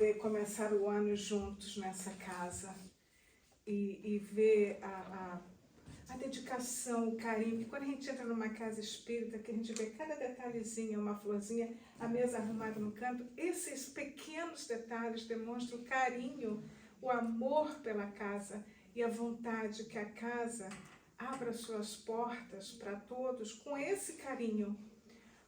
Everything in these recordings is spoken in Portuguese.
poder começar o ano juntos nessa casa e ver a dedicação, o carinho, que quando a gente entra numa casa espírita, que a gente vê cada detalhezinho, uma florzinha, a mesa arrumada no canto, esses pequenos detalhes demonstram o carinho, o amor pela casa e a vontade que a casa abra suas portas para todos com esse carinho.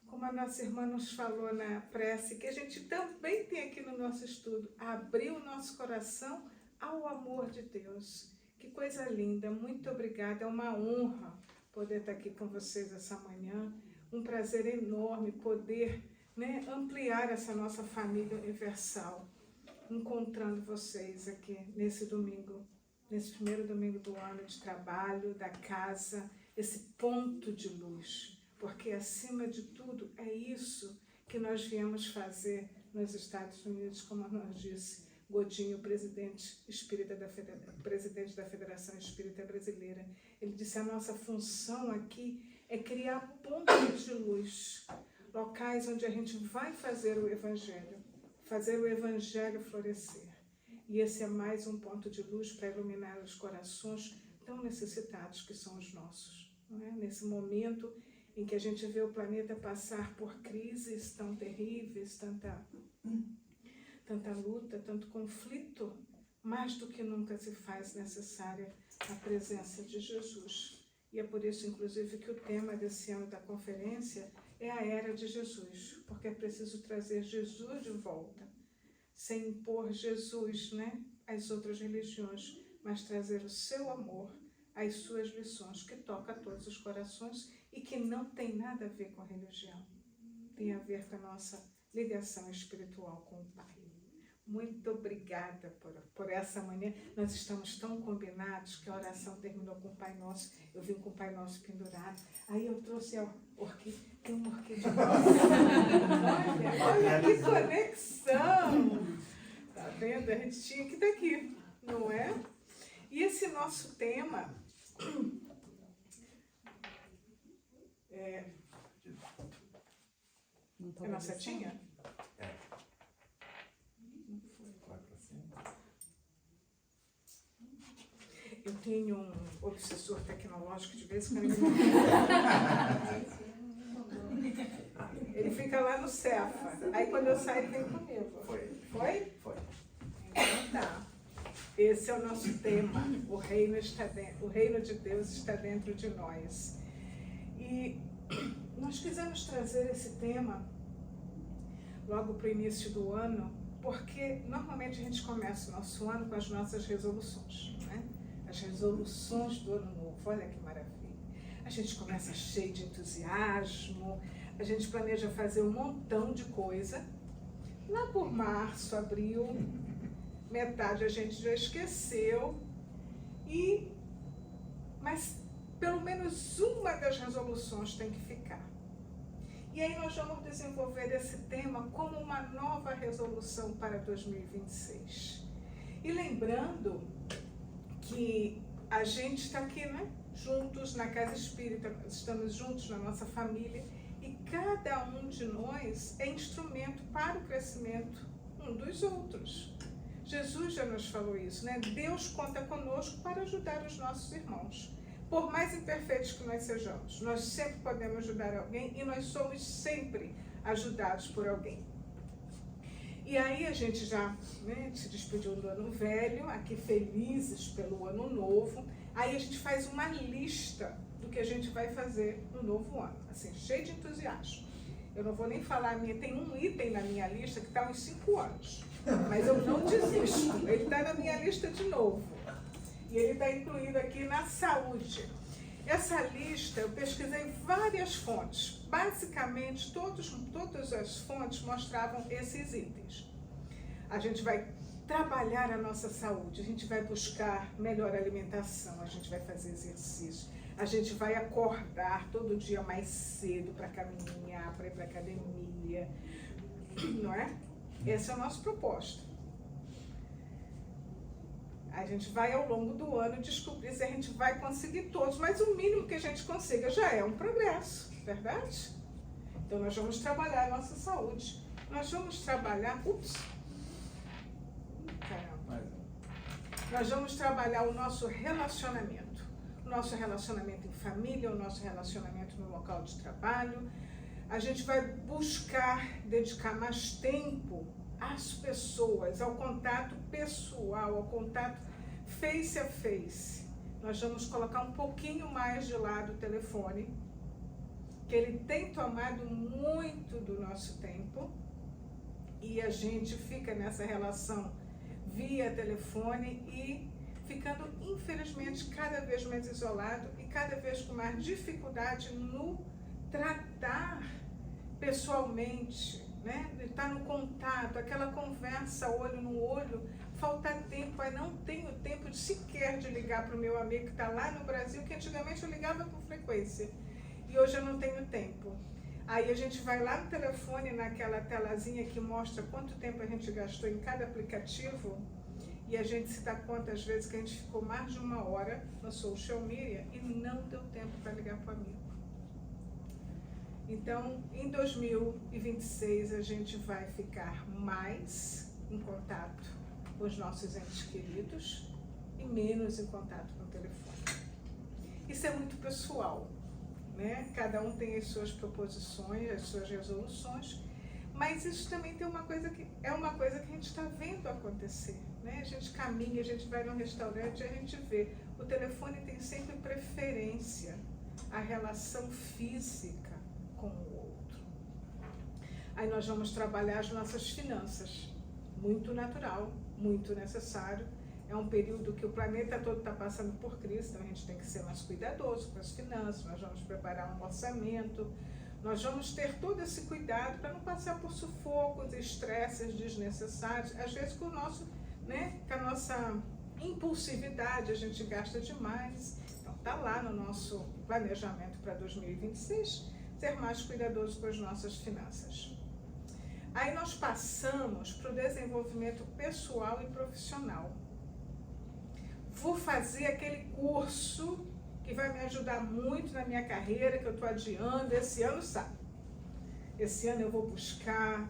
Como a nossa irmã nos falou na prece, que a gente também tem aqui no nosso estudo, abrir o nosso coração ao amor de Deus. Que coisa linda, muito obrigada, é uma honra poder estar aqui com vocês essa manhã, um prazer enorme poder, né, ampliar essa nossa família universal, encontrando vocês aqui nesse domingo, nesse primeiro domingo do ano de trabalho, da casa, esse ponto de luz, porque acima de tudo é isso que nós viemos fazer nos Estados Unidos, como nós disse, Godinho, presidente da Federação Espírita Brasileira. Ele disse, a nossa função aqui é criar pontos de luz, locais onde a gente vai fazer o Evangelho florescer. E esse é mais um ponto de luz para iluminar os corações tão necessitados que são os nossos. Não é? Nesse momento em que a gente vê o planeta passar por crises tão terríveis, tanta luta, tanto conflito, mais do que nunca se faz necessária a presença de Jesus. E é por isso, inclusive, que o tema desse ano da conferência é a Era de Jesus, porque é preciso trazer Jesus de volta, sem impor Jesus, né, às outras religiões, mas trazer o seu amor, as suas lições, que toca a todos os corações e que não tem nada a ver com a religião, tem a ver com a nossa ligação espiritual com o Pai. Muito obrigada por essa manhã. Nós estamos tão combinados que a oração terminou com o Pai Nosso. Eu vim com o Pai Nosso pendurado. Aí eu trouxe a orquídea. Tem uma orquídea. olha que conexão! Tá vendo? A gente tinha que estar aqui, não é? E esse nosso tema é na setinha? Eu tenho um obsessor tecnológico de vez em quando. Ele fica lá no Cefa. Aí quando eu saio, ele vem comigo. Foi? Foi. Então tá. Esse é o nosso tema. O reino de Deus está dentro de nós. E nós quisemos trazer esse tema logo para o início do ano, porque normalmente a gente começa o nosso ano com as nossas resoluções, né? As resoluções do ano novo, olha que maravilha. A gente começa cheio de entusiasmo, a gente planeja fazer um montão de coisa. Lá por março, abril, metade a gente já esqueceu, mas pelo menos uma das resoluções tem que ficar. E aí nós vamos desenvolver esse tema como uma nova resolução para 2026. E lembrando que a gente está aqui, né, juntos na Casa Espírita, estamos juntos na nossa família e cada um de nós é instrumento para o crescimento um dos outros. Jesus já nos falou isso, né? Deus conta conosco para ajudar os nossos irmãos. Por mais imperfeitos que nós sejamos, nós sempre podemos ajudar alguém e nós somos sempre ajudados por alguém. E aí a gente já, né, se despediu do ano velho, aqui felizes pelo ano novo. Aí a gente faz uma lista do que a gente vai fazer no novo ano, assim, cheio de entusiasmo. Eu não vou nem falar a minha, tem um item na minha lista que está uns 5 anos, mas eu não desisto, ele está na minha lista de novo. E ele está incluído aqui na saúde. Essa lista, eu pesquisei várias fontes. Basicamente, todas as fontes mostravam esses itens. A gente vai trabalhar a nossa saúde, a gente vai buscar melhor alimentação, a gente vai fazer exercício, a gente vai acordar todo dia mais cedo para caminhar, para ir para a academia, não é? Esse é o nosso propósito. A gente vai ao longo do ano descobrir se a gente vai conseguir todos, mas o mínimo que a gente consiga já é um progresso, verdade? Então nós vamos trabalhar a nossa saúde, nós vamos trabalhar, Nós vamos trabalhar o nosso relacionamento em família, o nosso relacionamento no local de trabalho. A gente vai buscar dedicar mais tempo às pessoas, ao contato pessoal, ao contato face a face. Nós vamos colocar um pouquinho mais de lado o telefone, que ele tem tomado muito do nosso tempo, e a gente fica nessa relação via telefone e ficando, infelizmente, cada vez mais isolado e cada vez com mais dificuldade no tratar pessoalmente, né? De estar no contato, aquela conversa olho no olho, falta tempo. Aí não tenho tempo sequer de ligar para o meu amigo que está lá no Brasil, que antigamente eu ligava com frequência, e hoje eu não tenho tempo. Aí a gente vai lá no telefone, naquela telazinha que mostra quanto tempo a gente gastou em cada aplicativo, e a gente se dá conta, às vezes, que a gente ficou mais de 1 hora no social media e não deu tempo para ligar para o amigo. Então, em 2026, a gente vai ficar mais em contato com os nossos entes queridos e menos em contato com o telefone. Isso é muito pessoal, né? Cada um tem as suas proposições, as suas resoluções, mas isso também tem uma coisa que a gente está vendo acontecer, né? A gente caminha, a gente vai num restaurante e a gente vê. O telefone tem sempre preferência à relação física com o outro. Aí nós vamos trabalhar as nossas finanças. Muito natural, muito necessário. É um período que o planeta todo está passando por crise, então a gente tem que ser mais cuidadoso com as finanças. Nós vamos preparar um orçamento. Nós vamos ter todo esse cuidado para não passar por sufocos e estresses desnecessários. Às vezes com a nossa impulsividade a gente gasta demais. Então está lá no nosso planejamento para 2026, ser mais cuidadoso com as nossas finanças. Aí nós passamos para o desenvolvimento pessoal e profissional. Vou fazer aquele curso que vai me ajudar muito na minha carreira, que eu estou adiando. Esse ano sai. Esse ano eu vou buscar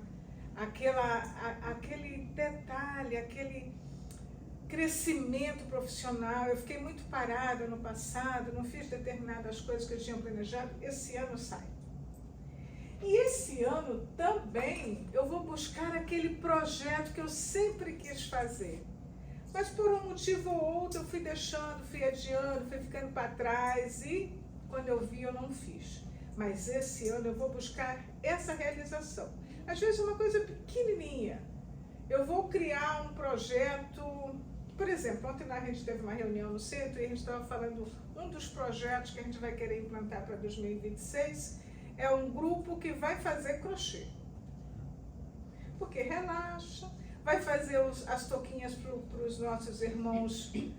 aquele detalhe, aquele crescimento profissional. Eu fiquei muito parada no passado, não fiz determinadas coisas que eu tinha planejado. Esse ano sai. E esse ano também eu vou buscar aquele projeto que eu sempre quis fazer. Mas por um motivo ou outro eu fui deixando, fui adiando, fui ficando para trás e quando eu vi eu não fiz. Mas esse ano eu vou buscar essa realização. Às vezes uma coisa pequenininha. Eu vou criar um projeto, por exemplo, ontem a gente teve uma reunião no centro e a gente estava falando, um dos projetos que a gente vai querer implantar para 2026 é um grupo que vai fazer crochê. Porque relaxa. Vai fazer as touquinhas para os nossos irmãos que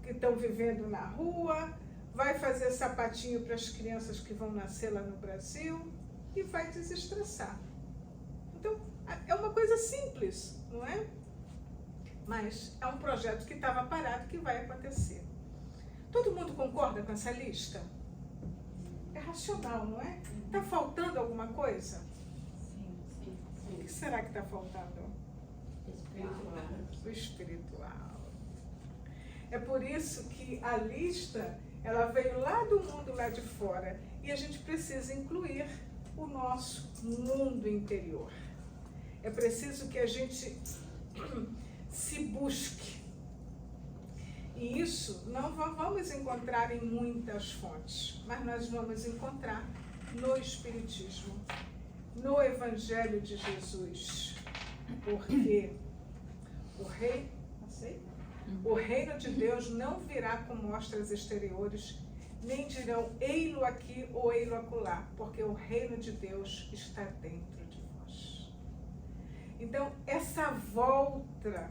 estão vivendo na rua, vai fazer sapatinho para as crianças que vão nascer lá no Brasil e vai desestressar. Então, é uma coisa simples, não é? Mas é um projeto que estava parado, que vai acontecer. Todo mundo concorda com essa lista? É racional, não é? Está faltando alguma coisa? O que será que está faltando? O espiritual. É por isso que a lista, ela veio lá do mundo lá de fora e a gente precisa incluir o nosso mundo interior. É preciso que a gente se busque. E isso não vamos encontrar em muitas fontes, mas nós vamos encontrar no Espiritismo, no Evangelho de Jesus, porque o reino de Deus não virá com mostras exteriores, nem dirão ei-lo aqui ou ei-lo acolá, porque o reino de Deus está dentro de vós. Então, essa volta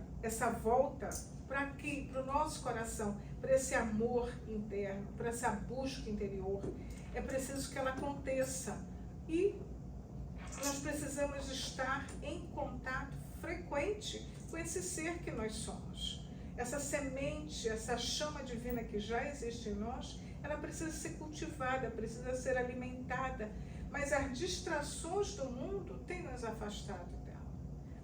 para o nosso coração, para esse amor interno, para essa busca interior, é preciso que ela aconteça. E nós precisamos estar em contato frequente com esse ser que nós somos. Essa semente, essa chama divina que já existe em nós, ela precisa ser cultivada, precisa ser alimentada. Mas as distrações do mundo têm nos afastado dela.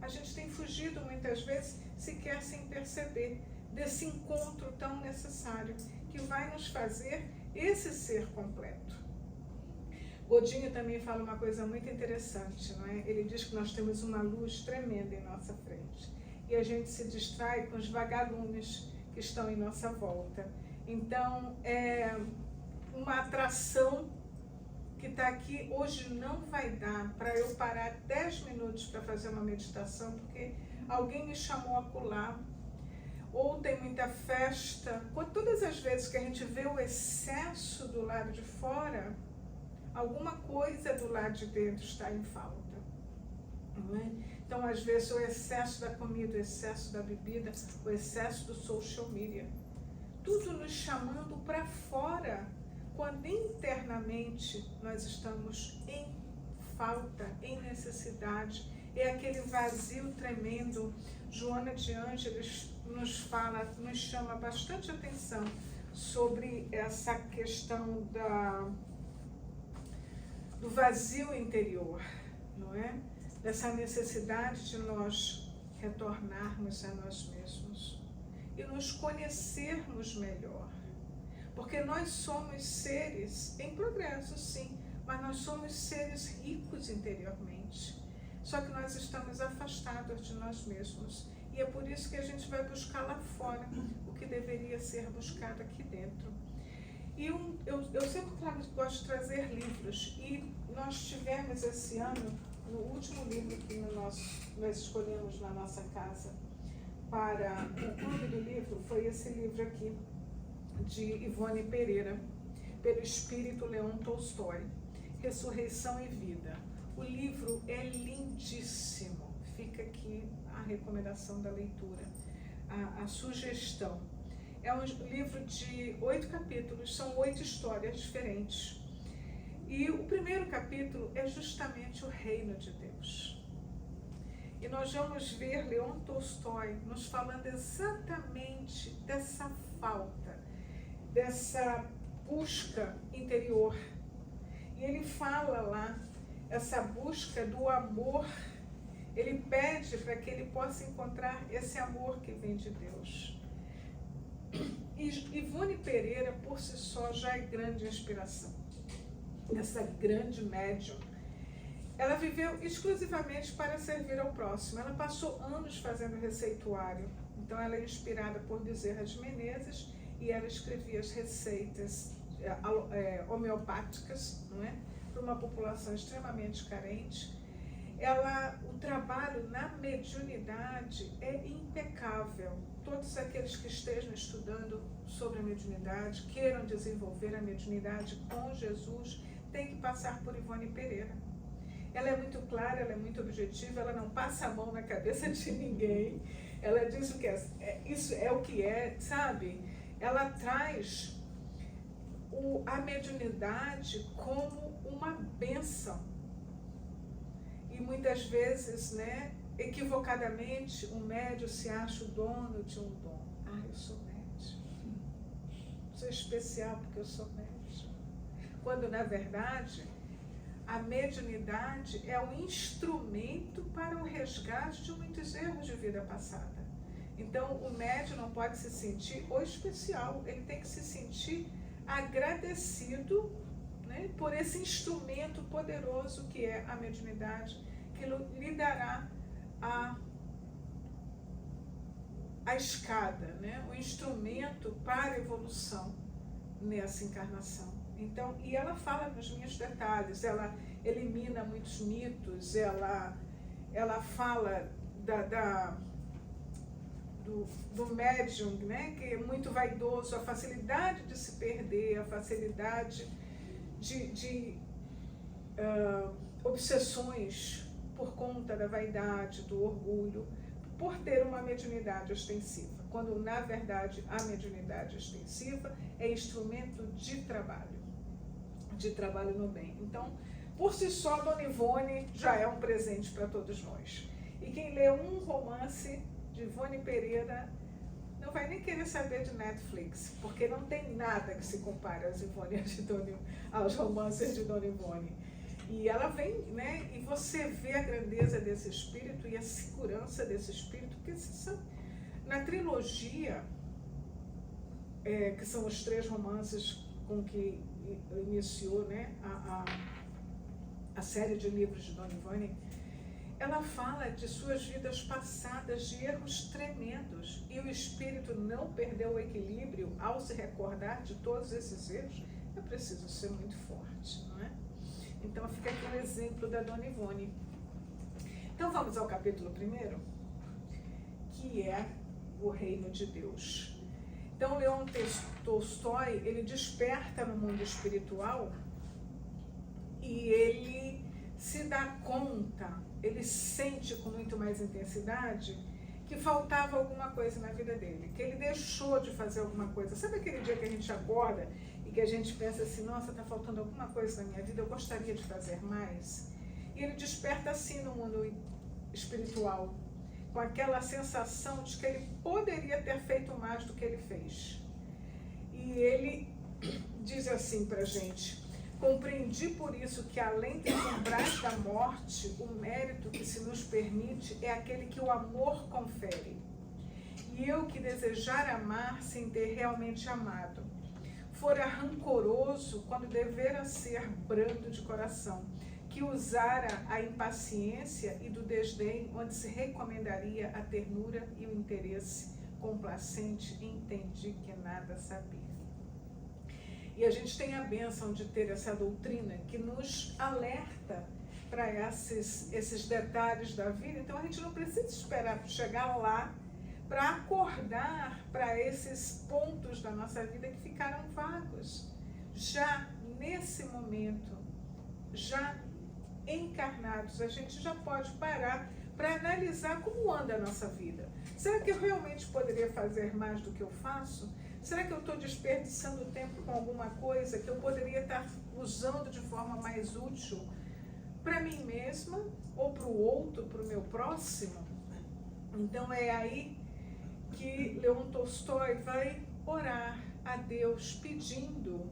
A gente tem fugido muitas vezes, sequer sem perceber, desse encontro tão necessário, que vai nos fazer esse ser completo. Godinho também fala uma coisa muito interessante, não é? Ele diz que nós temos uma luz tremenda em nossa frente e a gente se distrai com os vagalumes que estão em nossa volta. Então, é uma atração que está aqui. Hoje não vai dar para eu parar 10 minutos para fazer uma meditação, porque alguém me chamou a pular, ou tem muita festa. Todas as vezes que a gente vê o excesso do lado de fora, alguma coisa do lado de dentro está em falta, não é? Então, às vezes, o excesso da comida, o excesso da bebida, o excesso do social media, tudo nos chamando para fora, quando internamente nós estamos em falta, em necessidade. É aquele vazio tremendo. Joana de Ângeles nos fala, nos chama bastante atenção sobre essa questão do vazio interior, não é? Dessa necessidade de nós retornarmos a nós mesmos e nos conhecermos melhor. Porque nós somos seres em progresso, sim, mas nós somos seres ricos interiormente. Só que nós estamos afastados de nós mesmos. E é por isso que a gente vai buscar lá fora o que deveria ser buscado aqui dentro. E eu sempre gosto de trazer livros, e nós tivemos esse ano, no último livro que nós escolhemos na nossa casa para o Clube do Livro, foi esse livro aqui, de Ivone Pereira, pelo Espírito Leon Tolstói, Ressurreição e Vida. O livro é lindíssimo, fica aqui a recomendação da leitura, a sugestão. É um livro de 8 capítulos, são 8 histórias diferentes. E o primeiro capítulo é justamente o reino de Deus. E nós vamos ver Leon Tolstói nos falando exatamente dessa falta, dessa busca interior. E ele fala lá, essa busca do amor, ele pede para que ele possa encontrar esse amor que vem de Deus. E Ivone Pereira, por si só, já é grande inspiração. Essa grande médium. Ela viveu exclusivamente para servir ao próximo. Ela passou anos fazendo receituário. Então, ela é inspirada por Bezerra de Menezes e ela escrevia as receitas homeopáticas, não é? Para uma população extremamente carente. O trabalho na mediunidade é impecável. Todos aqueles que estejam estudando sobre a mediunidade, queiram desenvolver a mediunidade com Jesus, têm que passar por Ivone Pereira. Ela é muito clara, ela é muito objetiva, ela não passa a mão na cabeça de ninguém. Ela diz o que é, isso é o que é, sabe? Ela traz a mediunidade como uma bênção. E muitas vezes, né, equivocadamente, o médium se acha o dono de um dom. Ah, eu sou médium. Sou especial porque eu sou médium. Quando, na verdade, a mediunidade é um instrumento para o resgate de muitos erros de vida passada. Então, o médium não pode se sentir o especial, ele tem que se sentir agradecido, né, por esse instrumento poderoso que é a mediunidade, que lhe dará a escada, né, o instrumento para a evolução nessa encarnação. Então, e ela fala nos mínimos detalhes, ela elimina muitos mitos, ela fala do médium, né, que é muito vaidoso, a facilidade de se perder, a facilidade de obsessões por conta da vaidade, do orgulho, por ter uma mediunidade ostensiva, quando na verdade a mediunidade ostensiva é instrumento de trabalho no bem. Então, por si só, Dona Ivone já é um presente para todos nós. E quem lê um romance de Ivone Pereira não vai nem querer saber de Netflix, porque não tem nada que se compare aos romances de Dona Ivone. E ela vem, né? E você vê a grandeza desse espírito e a segurança desse espírito, porque na trilogia, que são os 3 romances com que iniciou, né, a série de livros de Dona Ivone, ela fala de suas vidas passadas, de erros tremendos, e o espírito não perdeu o equilíbrio ao se recordar de todos esses erros. É preciso ser muito forte, não é? Então fica aqui um exemplo da Dona Ivone. Então vamos ao capítulo 1, que é o reino de Deus. Então Leon Tolstói, ele desperta no mundo espiritual e ele se dá conta, ele sente com muito mais intensidade que faltava alguma coisa na vida dele, que ele deixou de fazer alguma coisa. Sabe aquele dia que a gente acorda e que a gente pensa assim, nossa, está faltando alguma coisa na minha vida, eu gostaria de fazer mais? E ele desperta assim no mundo espiritual, com aquela sensação de que ele poderia ter feito mais do que ele fez. E ele diz assim pra gente: compreendi por isso que além dos umbrais da morte, o mérito que se nos permite é aquele que o amor confere. E eu que desejar amar sem ter realmente amado, fora rancoroso quando devera ser brando de coração, que usara a impaciência e do desdém, onde se recomendaria a ternura e o interesse complacente, entendi que nada sabia. E a gente tem a bênção de ter essa doutrina que nos alerta para esses detalhes da vida. Então a gente não precisa esperar chegar lá para acordar para esses pontos da nossa vida que ficaram vagos. Já nesse momento, já encarnados, a gente já pode parar para analisar como anda a nossa vida. Será que eu realmente poderia fazer mais do que eu faço? Será que eu estou desperdiçando tempo com alguma coisa que eu poderia estar usando de forma mais útil para mim mesma ou para o outro, para o meu próximo? Então é aí que Leon Tolstói vai orar a Deus pedindo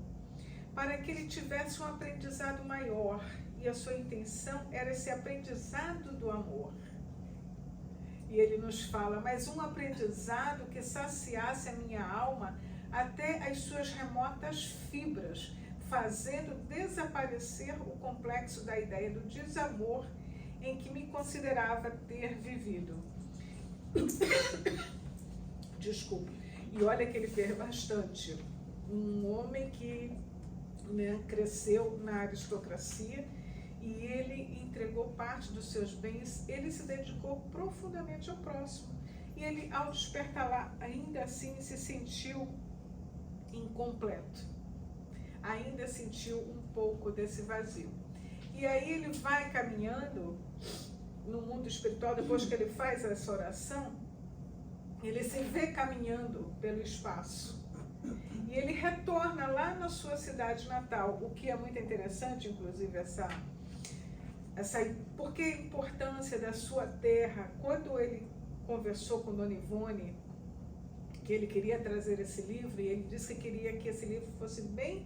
para que ele tivesse um aprendizado maior, e a sua intenção era esse aprendizado do amor. E ele nos fala, mas um aprendizado que saciasse a minha alma até as suas remotas fibras, fazendo desaparecer o complexo da ideia do desamor em que me considerava ter vivido. Desculpe. E olha que ele fez bastante. Um homem que, né, cresceu na aristocracia e ele entregou parte dos seus bens, ele se dedicou profundamente ao próximo. E ele, ao despertar lá, ainda assim se sentiu incompleto. Ainda sentiu um pouco desse vazio. E aí ele vai caminhando no mundo espiritual, depois que ele faz essa oração, ele se vê caminhando pelo espaço. E ele retorna lá na sua cidade natal, o que é muito interessante, inclusive, porque a importância da sua terra. Quando ele conversou com Dona Ivone, que ele queria trazer esse livro, e ele disse que queria que esse livro fosse bem,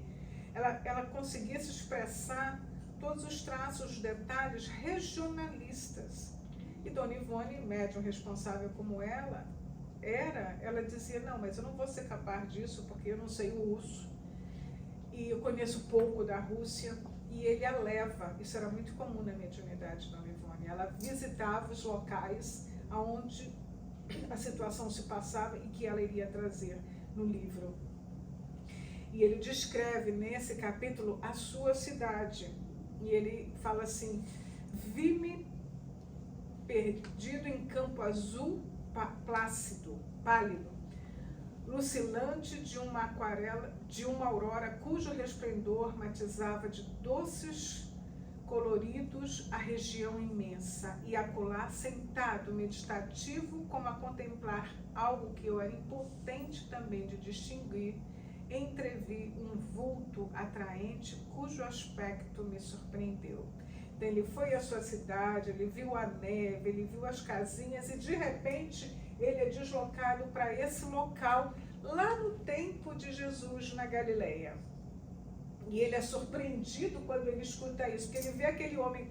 ela conseguisse expressar todos os traços, os detalhes regionalistas. E Dona Ivone, médium responsável como ela dizia, não, mas eu não vou ser capaz disso porque eu não sei o russo e eu conheço pouco da Rússia. E ele a leva, isso era muito comum na mediunidade de Dona Ivone, ela visitava os locais onde a situação se passava e que ela iria trazer no livro. E ele descreve nesse capítulo a sua cidade, e ele fala assim, vi-me perdido em campo azul plácido, pálido, lucilante de uma aquarela, de uma aurora cujo resplendor matizava de doces coloridos a região imensa, e acolá sentado meditativo, como a contemplar algo que eu era impotente também de distinguir, entrevi um vulto atraente cujo aspecto me surpreendeu. Então ele foi à sua cidade, ele viu a neve, ele viu as casinhas, e de repente ele é deslocado para esse local lá no tempo de Jesus na Galileia. E ele é surpreendido quando ele escuta isso, porque ele vê aquele homem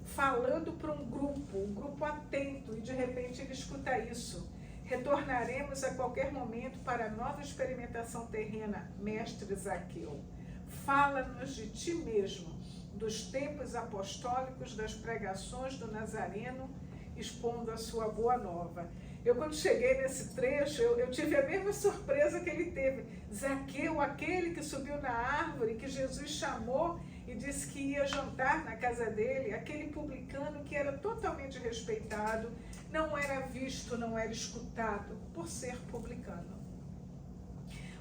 falando para um grupo atento, e de repente ele escuta isso. Retornaremos a qualquer momento para a nova experimentação terrena, mestre Zaqueu. Fala-nos de ti mesmo, dos tempos apostólicos, das pregações do Nazareno, expondo a sua boa nova. Eu, quando cheguei nesse trecho, eu tive a mesma surpresa que ele teve. Zaqueu, aquele que subiu na árvore, que Jesus chamou e disse que ia jantar na casa dele, aquele publicano que era totalmente respeitado, não era visto, não era escutado por ser publicano.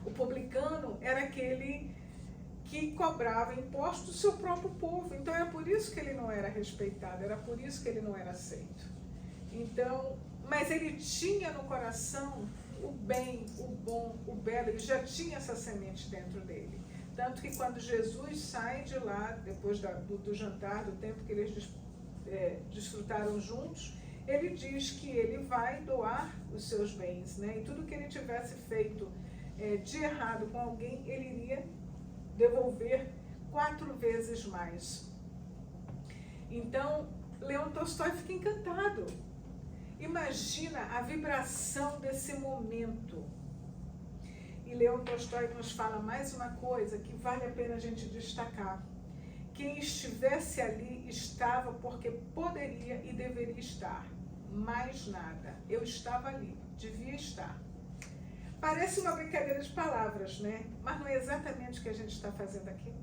O publicano era aquele que cobrava impostos do seu próprio povo, então era por isso que ele não era respeitado, era por isso que ele não era aceito. Então, mas ele tinha no coração o bem, o bom, o belo, ele já tinha essa semente dentro dele. Tanto que quando Jesus sai de lá, depois do jantar, do tempo que eles desfrutaram juntos, ele diz que ele vai doar os seus bens, né? E tudo que ele tivesse feito de errado com alguém, ele iria devolver 4 vezes mais. Então, Leon Tolstói fica encantado. Imagina a vibração desse momento. E Leon Tolstói nos fala mais uma coisa que vale a pena a gente destacar. Quem estivesse ali estava porque poderia e deveria estar. Mais nada. Eu estava ali, devia estar. Parece uma brincadeira de palavras, né? Mas não é exatamente o que a gente está fazendo aqui.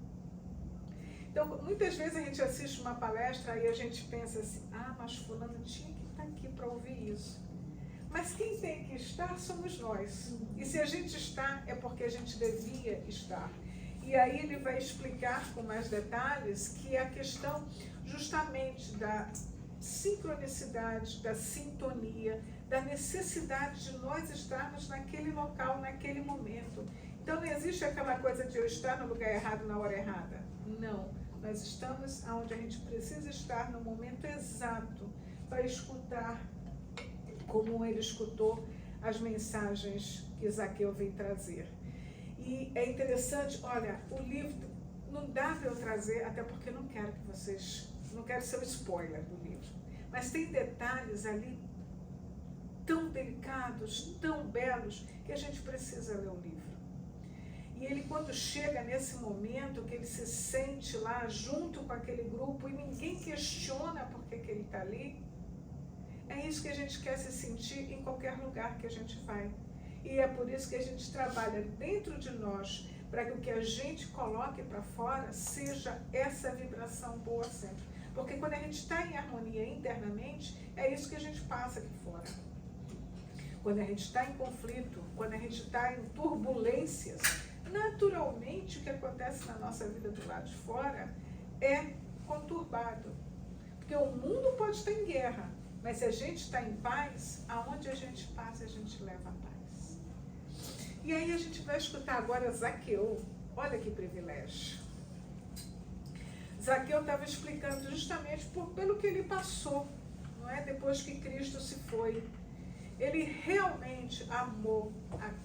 Então, muitas vezes a gente assiste uma palestra e a gente pensa assim, mas fulano tinha que estar aqui para ouvir isso. Mas quem tem que estar somos nós. E se a gente está, é porque a gente devia estar. E aí ele vai explicar com mais detalhes que é a questão justamente da sincronicidade, da sintonia, da necessidade de nós estarmos naquele local, naquele momento. Então não existe aquela coisa de eu estar no lugar errado na hora errada. Não, nós estamos onde a gente precisa estar no momento exato para escutar como ele escutou as mensagens que Zaqueu veio trazer. E é interessante, olha, o livro não dá para eu trazer, até porque não quero que vocês, não quero ser o spoiler do livro, mas tem detalhes ali tão delicados, tão belos, que a gente precisa ler o livro. E ele, quando chega nesse momento que ele se sente lá junto com aquele grupo e ninguém questiona por que ele está ali, é isso que a gente quer se sentir em qualquer lugar que a gente vai. E é por isso que a gente trabalha dentro de nós, para que o que a gente coloque para fora seja essa vibração boa sempre. Porque quando a gente está em harmonia internamente, é isso que a gente passa aqui fora. Quando a gente está em conflito, quando a gente está em turbulências, naturalmente o que acontece na nossa vida do lado de fora é conturbado. Porque o mundo pode estar em guerra, mas se a gente está em paz, aonde a gente passa, a gente leva a paz. E aí a gente vai escutar agora Zaqueu. Olha que privilégio. Zaqueu estava explicando justamente pelo que ele passou, não é? Depois que Cristo se foi. Ele realmente amou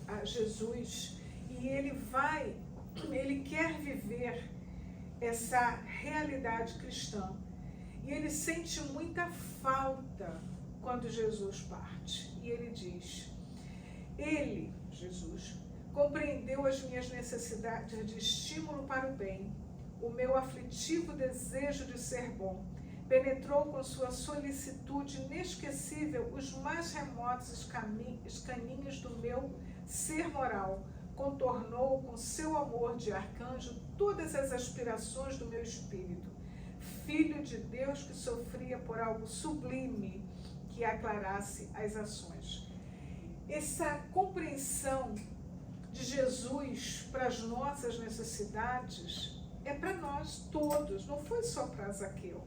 a Jesus e ele quer viver essa realidade cristã. E ele sente muita falta quando Jesus parte. E ele diz, Jesus, compreendeu as minhas necessidades de estímulo para o bem, o meu aflitivo desejo de ser bom, penetrou com sua solicitude inesquecível os mais remotos escaninhos do meu ser moral, contornou com seu amor de arcanjo todas as aspirações do meu espírito, Filho de Deus que sofria por algo sublime que aclarasse as ações. Essa compreensão de Jesus para as nossas necessidades é para nós todos, não foi só para Zaqueu.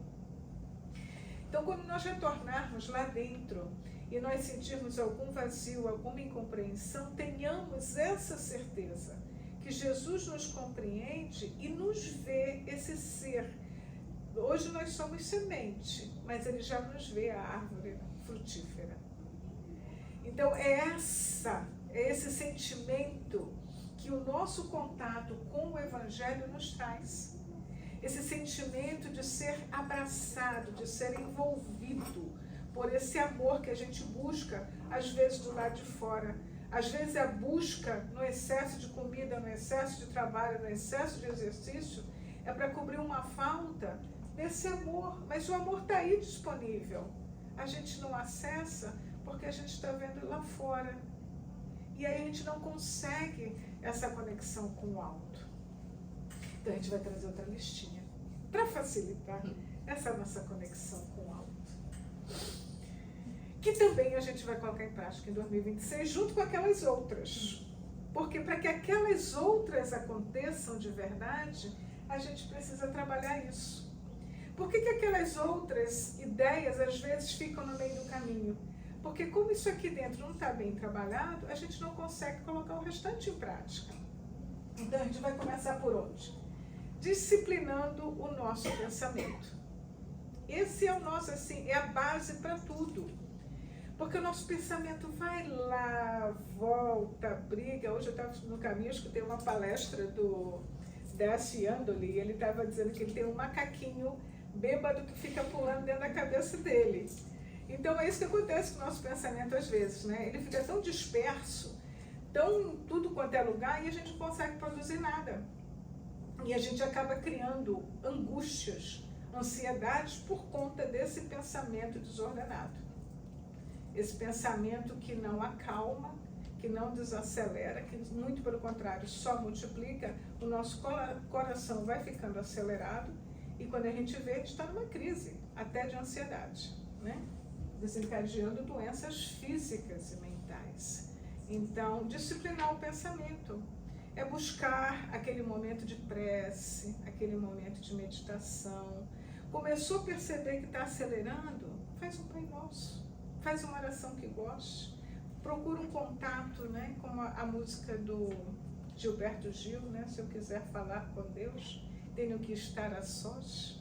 Então, quando nós retornarmos lá dentro e nós sentirmos algum vazio, alguma incompreensão, tenhamos essa certeza que Jesus nos compreende e nos vê esse ser. Hoje nós somos semente, mas ele já nos vê a árvore frutífera. Então é esse sentimento que o nosso contato com o Evangelho nos traz. Esse sentimento de ser abraçado, de ser envolvido por esse amor que a gente busca, às vezes do lado de fora. Às vezes a busca no excesso de comida, no excesso de trabalho, no excesso de exercício, é para cobrir uma falta desse amor. Mas o amor está aí disponível. A gente não acessa porque a gente está vendo lá fora. E aí a gente não consegue essa conexão com o alto. Então a gente vai trazer outra listinha para facilitar essa nossa conexão com o alto. Que também a gente vai colocar em prática em 2026 junto com aquelas outras. Porque para que aquelas outras aconteçam de verdade, a gente precisa trabalhar isso. Por que aquelas outras ideias às vezes ficam no meio do caminho? Porque como isso aqui dentro não está bem trabalhado, a gente não consegue colocar o restante em prática. Então a gente vai começar por onde? Disciplinando o nosso pensamento. Esse é o nosso, assim, é a base para tudo. Porque o nosso pensamento vai lá, volta, briga. Hoje eu estava no caminho, escutei uma palestra do Décio Andoli, e ele estava dizendo que ele tem um macaquinho bêbado que fica pulando dentro da cabeça dele. Então é isso que acontece com o nosso pensamento às vezes, né? Ele fica tão disperso, tão tudo quanto é lugar, e a gente não consegue produzir nada. E a gente acaba criando angústias, ansiedades por conta desse pensamento desordenado. Esse pensamento que não acalma, que não desacelera, que muito pelo contrário só multiplica, o nosso coração vai ficando acelerado e quando a gente vê, a gente está numa crise, até de ansiedade, né? Desencadeando doenças físicas e mentais. Então, disciplinar o pensamento é buscar aquele momento de prece, aquele momento de meditação. Começou a perceber que está acelerando? Faz um Pai Nosso, faz uma oração que goste, procura um contato, né, como a música do Gilberto Gil, né, se eu quiser falar com Deus, tenho que estar a sós.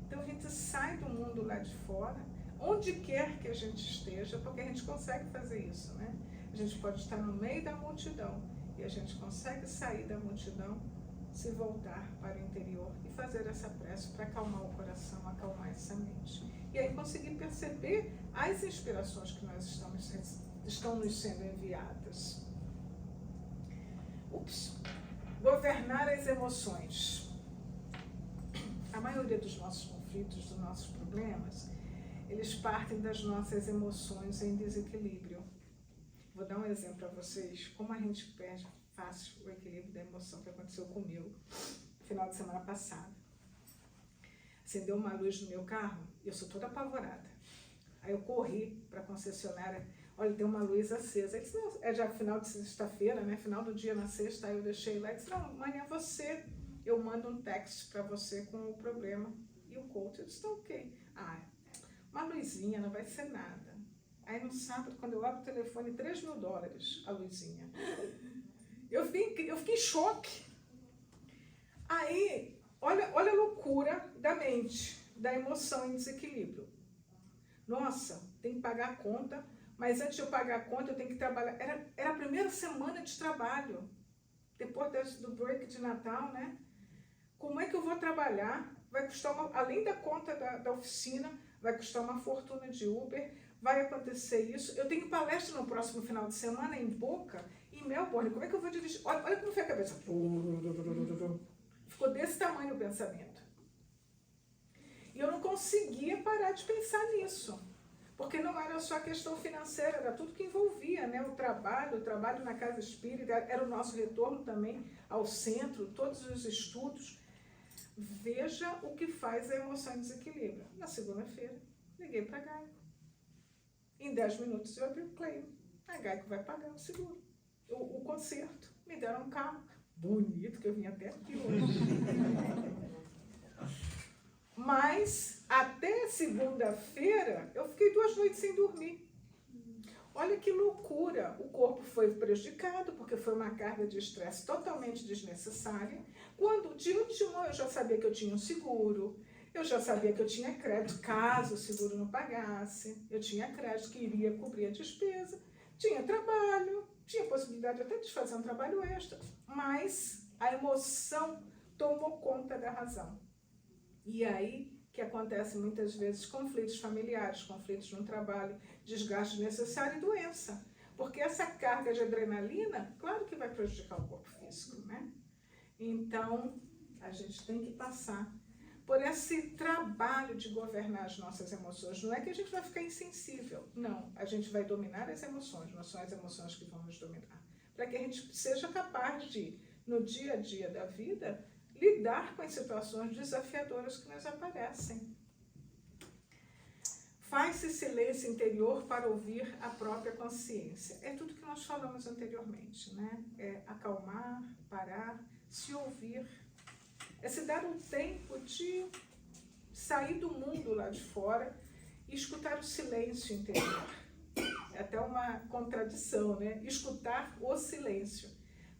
Então a gente sai do mundo lá de fora, onde quer que a gente esteja, porque a gente consegue fazer isso, né? A gente pode estar no meio da multidão e a gente consegue sair da multidão, se voltar para o interior e fazer essa prece para acalmar o coração, acalmar essa mente. E aí conseguir perceber as inspirações que nós estão nos sendo enviadas. Governar as emoções. A maioria dos nossos conflitos, dos nossos problemas, eles partem das nossas emoções em desequilíbrio. Vou dar um exemplo para vocês, como a gente perde fácil o equilíbrio da emoção, que aconteceu comigo no final de semana passada. Acendeu uma luz no meu carro e eu sou toda apavorada. Aí eu corri para a concessionária, olha, tem uma luz acesa. Ele disse, não, é já final de sexta-feira, né? Final do dia na sexta, aí eu deixei lá e disse, não, amanhã eu mando um text para você com o problema e o quote. Eu disse, tá ok. Ah, uma luzinha, não vai ser nada. Aí no sábado, quando eu abro o telefone, $3.000 a luzinha. Eu fiquei em choque. Aí, olha a loucura da mente, da emoção em desequilíbrio. Nossa, tem que pagar a conta, mas antes de eu pagar a conta, eu tenho que trabalhar. Era a primeira semana de trabalho, depois do break de Natal, né? Como é que eu vou trabalhar? Vai custar, além da conta da oficina, vai custar uma fortuna de Uber, vai acontecer isso. Eu tenho palestra no próximo final de semana em Boca, em Melbourne. Como é que eu vou dirigir? Olha como foi a cabeça. Ficou desse tamanho o pensamento. E eu não conseguia parar de pensar nisso. Porque não era só a questão financeira, era tudo que envolvia, né? O trabalho na casa espírita, era o nosso retorno também ao centro, todos os estudos. Veja o que faz a emoção em desequilíbrio. Na segunda-feira, liguei para a Geico. Em 10 minutos eu abri o claim. A Geico vai pagar o seguro. O conserto. Me deram um carro bonito, que eu vim até aqui hoje. Mas, até segunda-feira, eu fiquei 2 noites sem dormir. Olha que loucura! O corpo foi prejudicado, porque foi uma carga de estresse totalmente desnecessária. Quando, de último, eu já sabia que eu tinha um seguro, eu já sabia que eu tinha crédito, caso o seguro não pagasse, eu tinha crédito que iria cobrir a despesa, tinha trabalho, tinha possibilidade até de fazer um trabalho extra, mas a emoção tomou conta da razão. E aí que acontecem muitas vezes conflitos familiares, conflitos no trabalho, desgaste necessário e doença. Porque essa carga de adrenalina, claro que vai prejudicar o corpo físico, né? Então, a gente tem que passar por esse trabalho de governar as nossas emoções. Não é que a gente vai ficar insensível, não. A gente vai dominar as emoções, não são as emoções que vão nos dominar. Para que a gente seja capaz de, no dia a dia da vida, lidar com as situações desafiadoras que nos aparecem. Faz-se silêncio interior para ouvir a própria consciência. É tudo que nós falamos anteriormente, né? É acalmar, parar, se ouvir. É se dar um tempo de sair do mundo lá de fora e escutar o silêncio interior. É até uma contradição, né? Escutar o silêncio.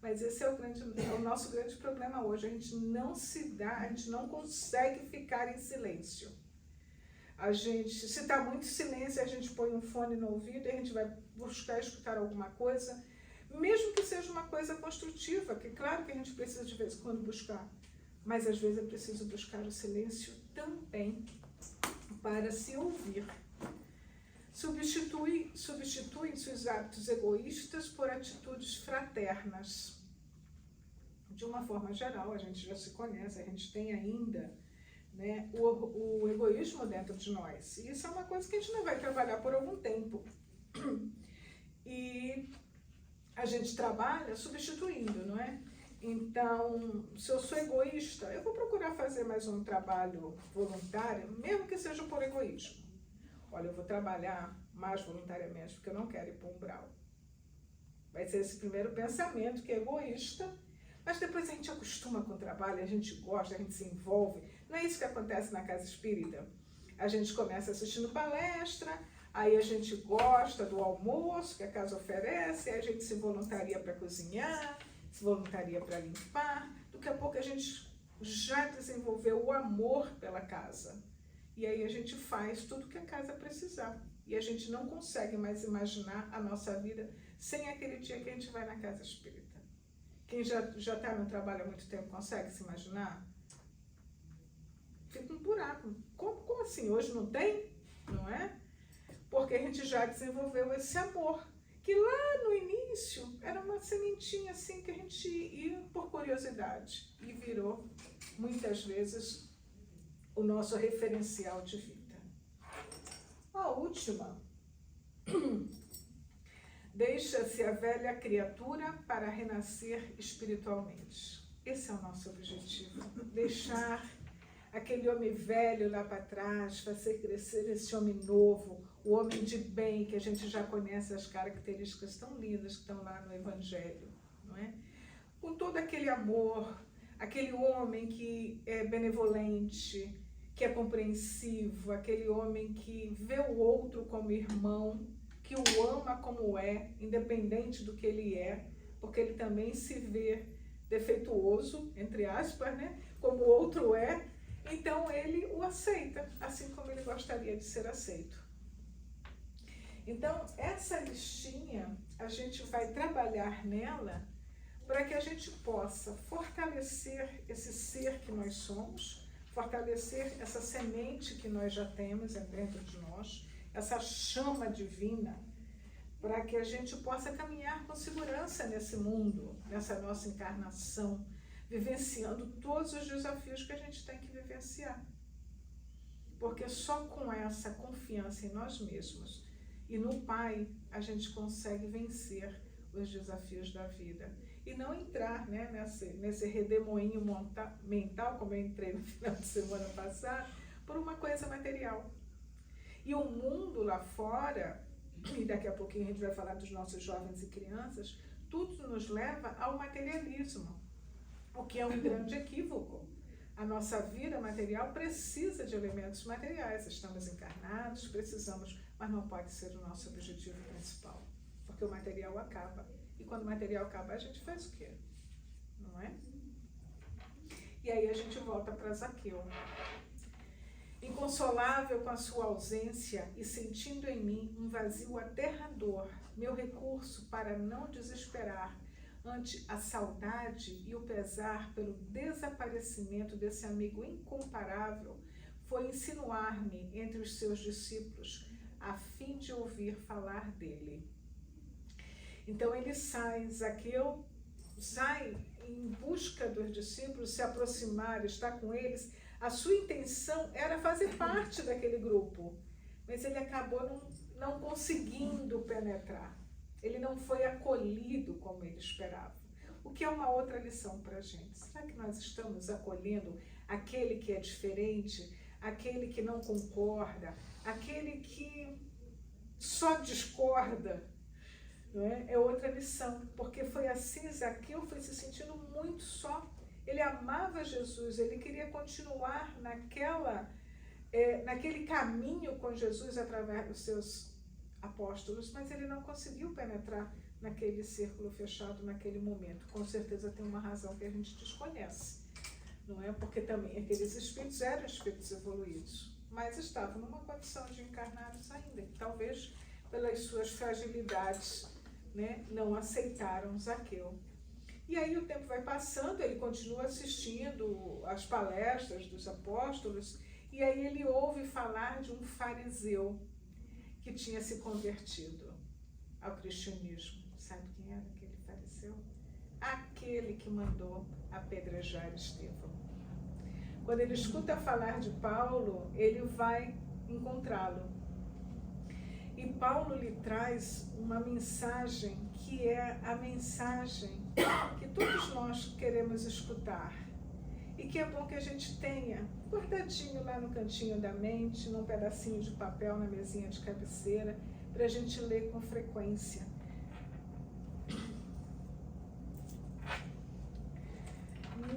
Mas esse é o nosso grande problema hoje. A gente não se dá, a gente não consegue ficar em silêncio. A gente, se está muito silêncio, a gente põe um fone no ouvido e a gente vai buscar escutar alguma coisa, mesmo que seja uma coisa construtiva, que claro que a gente precisa de vez em quando buscar, mas às vezes é preciso buscar o silêncio também para se ouvir. Substituem-se os hábitos egoístas por atitudes fraternas. De uma forma geral, a gente já se conhece, a gente tem ainda, né, o egoísmo dentro de nós. E isso é uma coisa que a gente não vai trabalhar por algum tempo. E a gente trabalha substituindo, não é? Então, se eu sou egoísta, eu vou procurar fazer mais um trabalho voluntário, mesmo que seja por egoísmo. Olha, eu vou trabalhar mais voluntariamente, porque eu não quero ir para o umbral. Vai ser esse primeiro pensamento, que é egoísta, mas depois a gente acostuma com o trabalho, a gente gosta, a gente se envolve. Não é isso que acontece na casa espírita? A gente começa assistindo palestra, aí a gente gosta do almoço que a casa oferece, aí a gente se voluntaria para cozinhar, se voluntaria para limpar. Daqui a pouco a gente já desenvolveu o amor pela casa. E aí a gente faz tudo que a casa precisar. E a gente não consegue mais imaginar a nossa vida sem aquele dia que a gente vai na casa espírita. Quem já está no trabalho há muito tempo consegue se imaginar? Fica um buraco. Como assim? Hoje não tem? Não é? Porque a gente já desenvolveu esse amor, que lá no início era uma sementinha assim que a gente ia por curiosidade e virou, muitas vezes, o nosso referencial de vida. A última. Deixa-se a velha criatura para renascer espiritualmente. Esse é o nosso objetivo. Deixar aquele homem velho lá para trás, fazer crescer esse homem novo, o homem de bem, que a gente já conhece as características tão lindas que estão lá no Evangelho, não é? Com todo aquele amor, aquele homem que é benevolente, que é compreensivo, aquele homem que vê o outro como irmão, que o ama como é, independente do que ele é, porque ele também se vê defeituoso, entre aspas, né? Como o outro é, então ele o aceita, assim como ele gostaria de ser aceito. Então, essa listinha, a gente vai trabalhar nela para que a gente possa fortalecer esse ser que nós somos, fortalecer essa semente que nós já temos dentro de nós, essa chama divina, para que a gente possa caminhar com segurança nesse mundo, nessa nossa encarnação, vivenciando todos os desafios que a gente tem que vivenciar. Porque só com essa confiança em nós mesmos e no Pai, a gente consegue vencer os desafios da vida. E não entrar, né, nesse redemoinho mental, como eu entrei no final de semana passada, por uma coisa material. E o mundo lá fora, e daqui a pouquinho a gente vai falar dos nossos jovens e crianças, tudo nos leva ao materialismo, o que é um grande equívoco. A nossa vida material precisa de elementos materiais, estamos encarnados, precisamos, mas não pode ser o nosso objetivo principal, porque o material acaba. E quando o material acaba, a gente faz o quê? Não é? E aí a gente volta para Zaqueu. Inconsolável com a sua ausência e sentindo em mim um vazio aterrador, meu recurso para não desesperar ante a saudade e o pesar pelo desaparecimento desse amigo incomparável foi insinuar-me entre os seus discípulos, a fim de ouvir falar dele. Então ele sai, Zaqueu sai em busca dos discípulos, se aproximar, estar com eles. A sua intenção era fazer parte daquele grupo, mas ele acabou não conseguindo penetrar. Ele não foi acolhido como ele esperava. O que é uma outra lição para a gente. Será que nós estamos acolhendo aquele que é diferente, aquele que não concorda, aquele que só discorda? Não é? É outra lição, porque foi assim, Zaqueu foi se sentindo muito só. Ele amava Jesus, ele queria continuar naquele caminho com Jesus através dos seus apóstolos, mas ele não conseguiu penetrar naquele círculo fechado naquele momento. Com certeza tem uma razão que a gente desconhece, não é? Porque também aqueles espíritos eram espíritos evoluídos, mas estavam numa condição de encarnados ainda, que talvez pelas suas fragilidades, né, não aceitaram Zaqueu. E aí o tempo vai passando, ele continua assistindo às palestras dos apóstolos, e aí ele ouve falar de um fariseu que tinha se convertido ao cristianismo. Sabe quem era aquele fariseu? Aquele que mandou apedrejar Estevão. Quando ele escuta falar de Paulo, ele vai encontrá-lo. E Paulo lhe traz uma mensagem que é a mensagem que todos nós queremos escutar. E que é bom que a gente tenha guardadinho lá no cantinho da mente, num pedacinho de papel na mesinha de cabeceira, para a gente ler com frequência.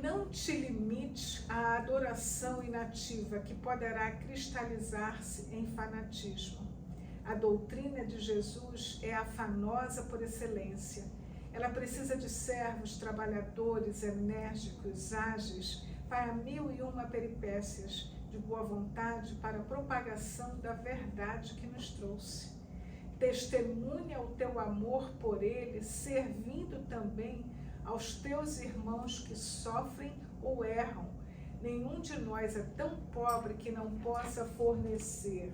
Não te limite à adoração inativa que poderá cristalizar-se em fanatismo. A doutrina de Jesus é afanosa por excelência. Ela precisa de servos, trabalhadores, enérgicos, ágeis, para 1001 peripécias de boa vontade para a propagação da verdade que nos trouxe. Testemunha o teu amor por ele, servindo também aos teus irmãos que sofrem ou erram. Nenhum de nós é tão pobre que não possa fornecer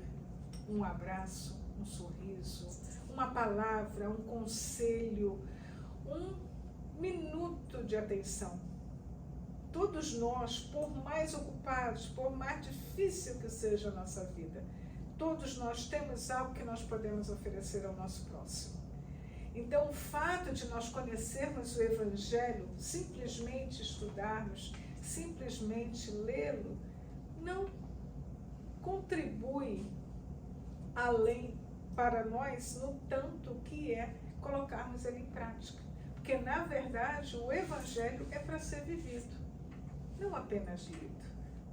um abraço, um sorriso, uma palavra, um conselho, um minuto de atenção. Todos nós, por mais ocupados, por mais difícil que seja a nossa vida, todos nós temos algo que nós podemos oferecer ao nosso próximo. Então, o fato de nós conhecermos o Evangelho, simplesmente estudarmos, simplesmente lê-lo, não contribui além para nós no tanto que é colocarmos ele em prática. Porque, na verdade, o Evangelho é para ser vivido, não apenas lido,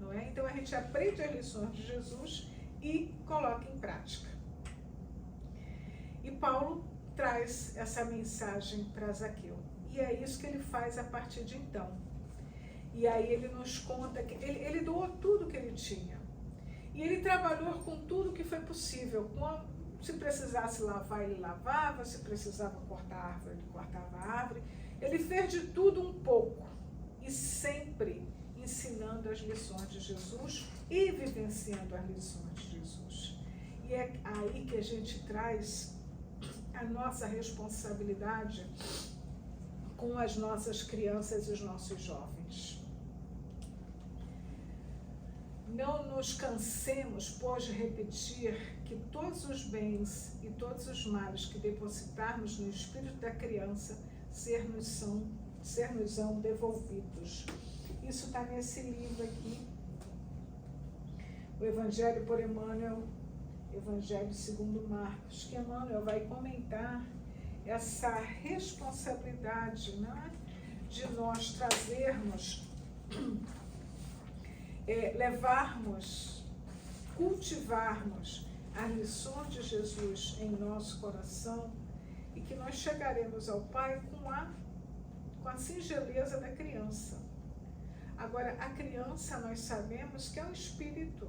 não é? Então, a gente aprende as lições de Jesus e coloca em prática. E Paulo traz essa mensagem para Zaqueu. E é isso que ele faz a partir de então. E aí ele nos conta que ele doou tudo que ele tinha. E ele trabalhou com tudo que foi possível. Se precisasse lavar, ele lavava. Se precisava cortar a árvore, ele cortava a árvore. Ele fez de tudo um pouco. E sempre ensinando as lições de Jesus e vivenciando as lições de Jesus. E é aí que a gente traz a nossa responsabilidade com as nossas crianças e os nossos jovens. Não nos cansemos, pois, de repetir que todos os bens e todos os males que depositarmos no espírito da criança ser-nos-ão devolvidos. Isso está nesse livro aqui, o Evangelho por Emmanuel, Evangelho segundo Marcos, que Emmanuel vai comentar essa responsabilidade, né, de nós trazermos, levarmos, cultivarmos as lições de Jesus em nosso coração e que nós chegaremos ao Pai com a singeleza da criança. Agora, a criança, nós sabemos que é um espírito,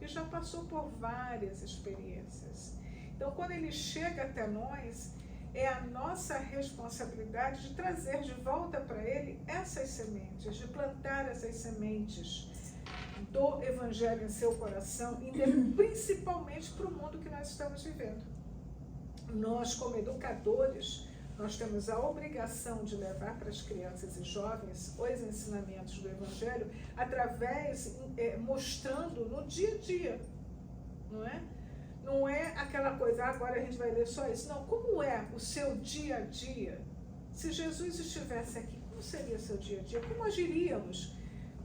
que já passou por várias experiências. Então, quando ele chega até nós, é a nossa responsabilidade de trazer de volta para ele essas sementes, de plantar essas sementes do Evangelho em seu coração, principalmente para o mundo que nós estamos vivendo. Nós, como educadores, nós temos a obrigação de levar para as crianças e jovens os ensinamentos do Evangelho através, mostrando no dia a dia, não é? Não é aquela coisa, agora a gente vai ler só isso. Não, como é o seu dia a dia? Se Jesus estivesse aqui, como seria seu dia a dia? Como agiríamos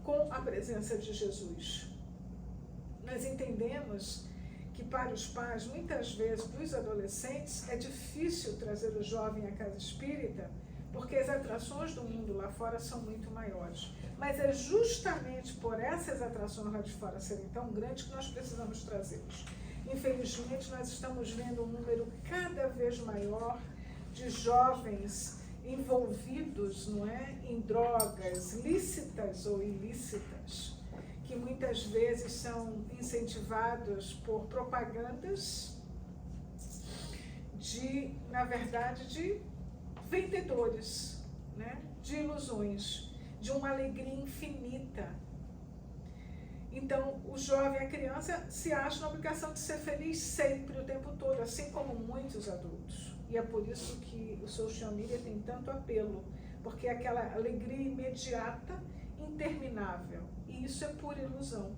com a presença de Jesus? Nós entendemos que para os pais, muitas vezes, para os adolescentes, é difícil trazer o jovem à casa espírita, porque as atrações do mundo lá fora são muito maiores. Mas é justamente por essas atrações lá de fora serem tão grandes que nós precisamos trazê-los. Infelizmente, nós estamos vendo um número cada vez maior de jovens envolvidos, não é, em drogas lícitas ou ilícitas, que muitas vezes são incentivados por propagandas de, na verdade, de vendedores, né, de ilusões, de uma alegria infinita. Então, o jovem, a criança, se acha na obrigação de ser feliz sempre, o tempo todo, assim como muitos adultos. E é por isso que o social media tem tanto apelo, porque é aquela alegria imediata, interminável. E isso é pura ilusão.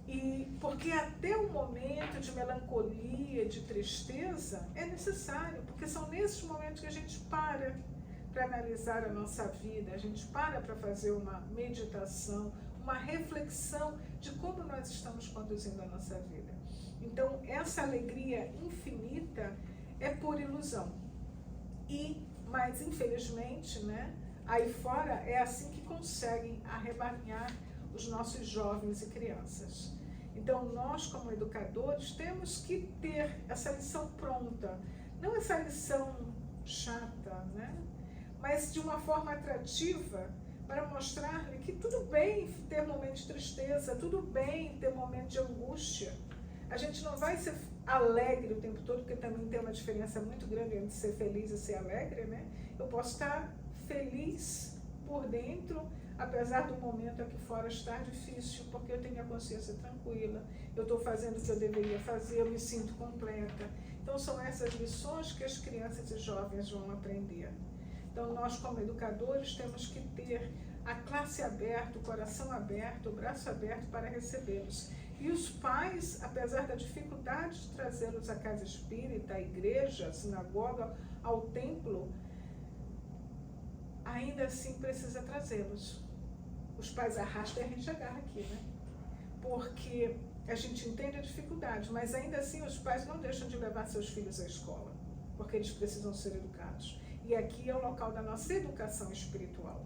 E porque até o momento de melancolia, de tristeza, é necessário, porque são nesses momentos que a gente para analisar a nossa vida, a gente para fazer uma meditação, uma reflexão de como nós estamos conduzindo a nossa vida. Então, essa alegria infinita é por ilusão. Mas, infelizmente, né, aí fora é assim que conseguem arrebanhar os nossos jovens e crianças. Então, nós, como educadores, temos que ter essa lição pronta. Não essa lição chata, né, mas de uma forma atrativa, para mostrar-lhe que tudo bem ter momentos de tristeza, tudo bem ter momentos de angústia. A gente não vai ser alegre o tempo todo, porque também tem uma diferença muito grande entre ser feliz e ser alegre, né? Eu posso estar feliz por dentro, apesar do momento aqui fora estar difícil, porque eu tenho a consciência tranquila, eu estou fazendo o que eu deveria fazer, eu me sinto completa. Então, são essas lições que as crianças e jovens vão aprender. Então, nós, como educadores, temos que ter a classe aberta, o coração aberto, o braço aberto para recebê-los. E os pais, apesar da dificuldade de trazê-los à casa espírita, à igreja, à sinagoga, ao templo, ainda assim precisa trazê-los. Os pais arrastam e a gente agarra aqui, né? Porque a gente entende a dificuldade, mas ainda assim os pais não deixam de levar seus filhos à escola, porque eles precisam ser educados. E aqui é o local da nossa educação espiritual.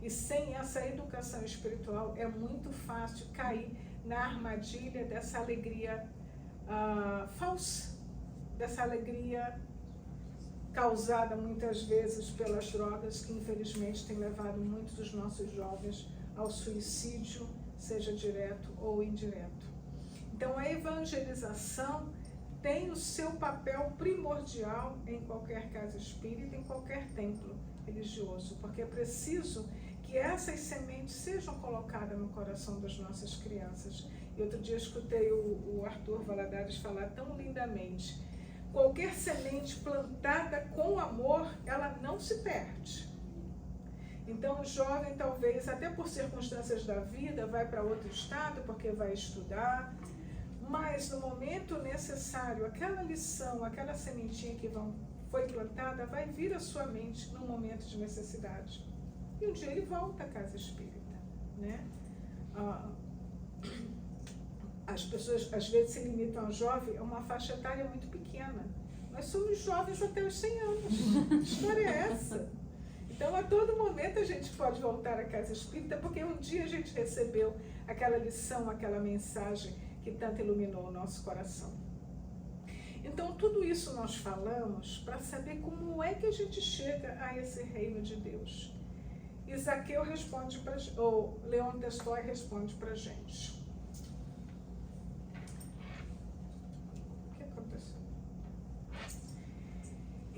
E sem essa educação espiritual é muito fácil cair na armadilha dessa alegria falsa, dessa alegria causada muitas vezes pelas drogas, que infelizmente tem levado muitos dos nossos jovens ao suicídio, seja direto ou indireto. Então, a evangelização tem o seu papel primordial em qualquer casa espírita, em qualquer templo religioso, porque é preciso que essas sementes sejam colocadas no coração das nossas crianças. E outro dia escutei o Arthur Valadares falar tão lindamente: qualquer semente plantada com amor, ela não se perde. Então, o jovem, talvez, até por circunstâncias da vida, vai para outro estado, porque vai estudar, mas no momento necessário, aquela lição, aquela sementinha que foi plantada, vai vir à sua mente num momento de necessidade. E um dia ele volta à casa espírita, né? As pessoas, às vezes, se limitam ao jovem a uma faixa etária muito pequena. Nós somos jovens até os 100 anos. Que história é essa? Então, a todo momento a gente pode voltar à casa espírita, porque um dia a gente recebeu aquela lição, aquela mensagem que tanto iluminou o nosso coração. Então, tudo isso nós falamos para saber como é que a gente chega a esse reino de Deus. Isaqueu responde ou Leon Tolstói responde para a gente.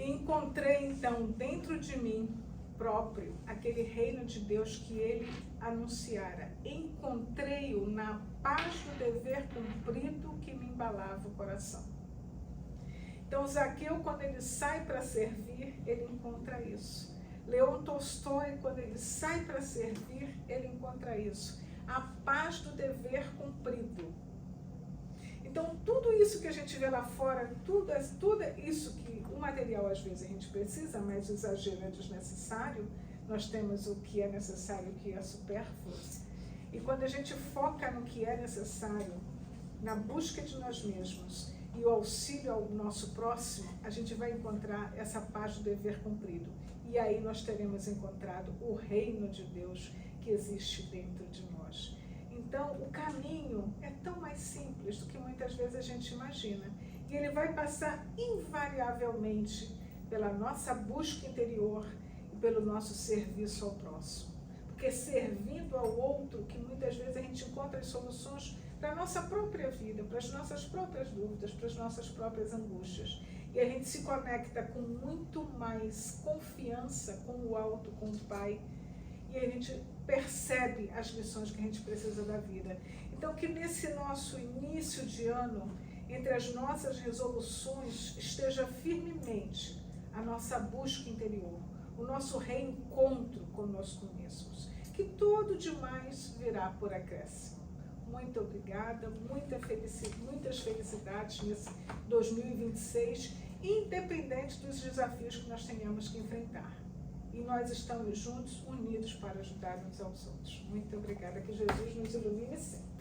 E encontrei então dentro de mim próprio aquele reino de Deus que ele anunciara. Encontrei-o na paz do dever cumprido que me embalava o coração. Então Zaqueu, quando ele sai para servir, ele encontra isso. Leon Tolstói, quando ele sai para servir, ele encontra isso. A paz do dever cumprido. Então, tudo isso que a gente vê lá fora, tudo isso que o material às vezes a gente precisa, mas o exagero é desnecessário. Nós temos o que é necessário e o que é supérfluo. E quando a gente foca no que é necessário, na busca de nós mesmos e o auxílio ao nosso próximo, a gente vai encontrar essa paz do dever cumprido. E aí nós teremos encontrado o reino de Deus que existe dentro de nós. Então, o caminho é tão mais simples do que muitas vezes a gente imagina. E ele vai passar invariavelmente pela nossa busca interior e pelo nosso serviço ao próximo. Porque servindo ao outro, que muitas vezes a gente encontra as soluções para a nossa própria vida, para as nossas próprias dúvidas, para as nossas próprias angústias. E a gente se conecta com muito mais confiança com o alto, com o Pai. E a gente percebe as lições que a gente precisa da vida. Então, que nesse nosso início de ano, entre as nossas resoluções, esteja firmemente a nossa busca interior, o nosso reencontro conosco mesmos. Que tudo demais virá por acréscimo. Muito obrigada, muitas felicidades nesse 2026, independente dos desafios que nós tenhamos que enfrentar. E nós estamos juntos, unidos para ajudar uns aos outros. Muito obrigada, que Jesus nos ilumine sempre.